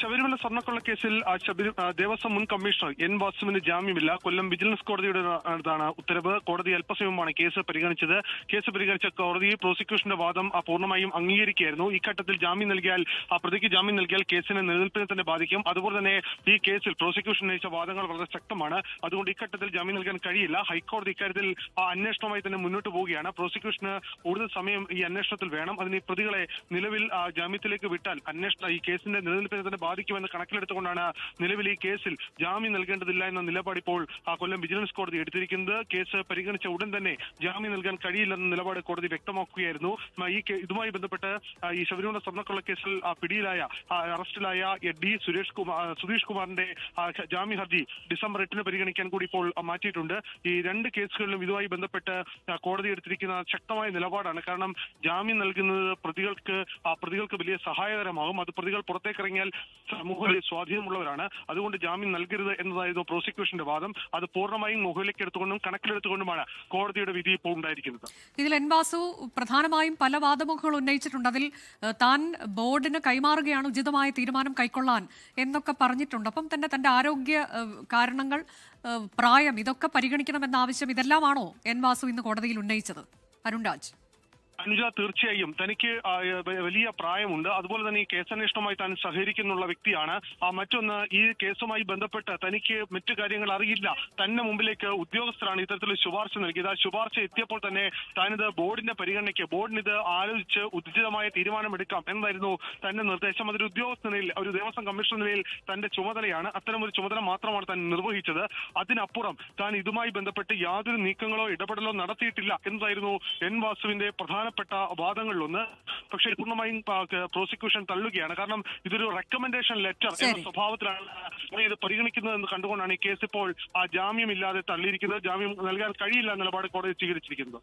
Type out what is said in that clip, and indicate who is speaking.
Speaker 1: ശബരിമല സ്വർണ്ണക്കൊള്ള കേസിൽ ദേവസ്വം മുൻ കമ്മീഷണർ എൻ വാസുവിന് ജാമ്യമില്ല. കൊല്ലം വിജിലൻസ് കോടതിയുടെ ഉത്തരവ്. കോടതി അല്പസമയമാണ് കേസ് പരിഗണിച്ചത്. കേസ് പരിഗണിച്ച കോടതി പ്രോസിക്യൂഷന്റെ വാദം പൂർണ്ണമായും അംഗീകരിക്കുകയായിരുന്നു. ഇഘട്ടത്തിൽ ജാമ്യം നൽകിയാൽ പ്രതിക്ക് ജാമ്യം നൽകിയാൽ കേസിനെ നിലനിൽപ്പിനെ തന്നെ ബാധിക്കും. അതുപോലെ തന്നെ ഈ കേസിൽ പ്രോസിക്യൂഷൻ ഉന്നയിച്ച വാദങ്ങൾ വളരെ ശക്തമാണ്. അതുകൊണ്ട് ഇഘട്ടത്തിൽ ജാമ്യം നൽകാൻ കഴിയില്ല. ഹൈക്കോടതി ഇക്കാര്യത്തിൽ അന്വേഷണവുമായി തന്നെ മുന്നോട്ട് പോവുകയാണ്. പ്രോസിക്യൂഷന് കൂടുതൽ സമയം ഈ അന്വേഷണത്തിൽ വേണം. അതിന് പ്രതികളെ നിലവിൽ ജാമ്യത്തിലേക്ക് വിട്ടാൽ ഈ കേസിന്റെ നിലനിൽപ്പിനെ തന്നെ ബാധിക്കുമെന്ന് കണക്കിലെടുത്തുകൊണ്ടാണ് നിലവിൽ ഈ കേസിൽ ജാമ്യം നൽകേണ്ടതില്ല എന്ന നിലപാട് ഇപ്പോൾ കൊല്ലം വിജിലൻസ് കോടതി എടുത്തിരിക്കുന്നത്. കേസ് പരിഗണിച്ച ഉടൻ തന്നെ ജാമ്യം നൽകാൻ കഴിയില്ലെന്ന നിലപാട് കോടതി വ്യക്തമാക്കുകയായിരുന്നു. ഇതുമായി ബന്ധപ്പെട്ട് ഈ ശബരിമല സ്വർണ്ണക്കൊള്ള കേസിൽ അറസ്റ്റിലായ സുധീഷ് കുമാറിന്റെ ജാമ്യ ഹർജി ഡിസംബർ 8 പരിഗണിക്കാൻ കൂടി ഇപ്പോൾ മാറ്റിയിട്ടുണ്ട്. ഈ രണ്ട് കേസുകളിലും ഇതുമായി ബന്ധപ്പെട്ട് കോടതി എടുത്തിരിക്കുന്ന ശക്തമായ നിലപാടാണ്. കാരണം ജാമ്യം നൽകുന്നത് പ്രതികൾക്ക് വലിയ സഹായകരമാകും. അത് പ്രതികൾ പുറത്തേക്കിറങ്ങിയാൽ സമൂഹത്തിൽ സ്വാധീനമുള്ളവരാണ്. അതുകൊണ്ട് ജാമ്യം നൽകരുത് എന്നതായിരുന്നു പ്രോസിക്യൂഷന്റെ വാദം. അത് പൂർണ്ണമായും മുഖവിലേക്ക് എടുത്തുകൊണ്ടും കണക്കിലെടുത്തുകൊണ്ടുമാണ് കോടതിയുടെ വിധി ഇപ്പോൾ ഉണ്ടായിരിക്കുന്നത്.
Speaker 2: ഇതിൽ എൻ വാസു പ്രധാനമായും പല വാദമുഖങ്ങൾ ഉന്നയിച്ചിട്ടുണ്ട്. അതിൽ താൻ ബോർഡിന് കൈമാറുകയാണ് ഉചിതമായ തീരുമാനം കൈക്കൊള്ളാൻ എന്നൊക്കെ പറഞ്ഞിട്ടുണ്ട്. അപ്പം തന്നെ തന്റെ ആരോഗ്യ കാരണങ്ങൾ, പ്രായം, ഇതൊക്കെ പരിഗണിക്കണമെന്ന ആവശ്യം ഇതെല്ലാമാണോ എൻ വാസു ഇന്ന് കോടതിയിൽ ഉന്നയിച്ചത്? അരുൺരാജ്.
Speaker 1: അനുജ, തീർച്ചയായും തനിക്ക് വലിയ പ്രായമുണ്ട്. അതുപോലെ തന്നെ ഈ കേസന്വേഷണവുമായി താൻ സഹകരിക്കുന്നുള്ള വ്യക്തിയാണ്. മറ്റൊന്ന്, ഈ കേസുമായി ബന്ധപ്പെട്ട് തനിക്ക് മറ്റു കാര്യങ്ങൾ അറിയില്ല. തന്നെ മുമ്പിലേക്ക് ഉദ്യോഗസ്ഥരാണ് ഇത്തരത്തിലുള്ള ശുപാർശ നൽകിയത്. ആ ശുപാർശ എത്തിയപ്പോൾ തന്നെ താനിത് ബോർഡിന്റെ പരിഗണനയ്ക്ക്, ബോർഡിന് ഇത് ആലോചിച്ച് ഉചിതമായ തീരുമാനമെടുക്കാം എന്നായിരുന്നു തന്റെ നിർദ്ദേശം. അതൊരു ഉദ്യോഗസ്ഥ നിലയിൽ, ഒരു ദേവസ്വം കമ്മീഷണർ നിലയിൽ തന്റെ ചുമതലയാണ്. അത്തരമൊരു ചുമതല മാത്രമാണ് താൻ നിർവഹിച്ചത്. അതിനപ്പുറം താൻ ഇതുമായി ബന്ധപ്പെട്ട് യാതൊരു നീക്കങ്ങളോ ഇടപെടലോ നടത്തിയിട്ടില്ല എന്നതായിരുന്നു എൻ വാസുവിന്റെ പ്രധാനപ്പെട്ട വാദങ്ങളിലൊന്ന്. പക്ഷേ പൂർണ്ണമായും പ്രോസിക്യൂഷൻ തള്ളുകയാണ്. കാരണം ഇതൊരു റെക്കമെൻഡേഷൻ ലെറ്റർ എന്ന സ്വഭാവത്തിലാണ് ഇത് പരിഗണിക്കുന്നതെന്ന് കണ്ടുകൊണ്ടാണ് ഈ കേസ് ഇപ്പോൾ ജാമ്യമില്ലാതെ തള്ളിയിരിക്കുന്നത്. ജാമ്യം നൽകാൻ കഴിയില്ല നിലപാട് കോടതി സ്വീകരിച്ചിരിക്കുന്നത്.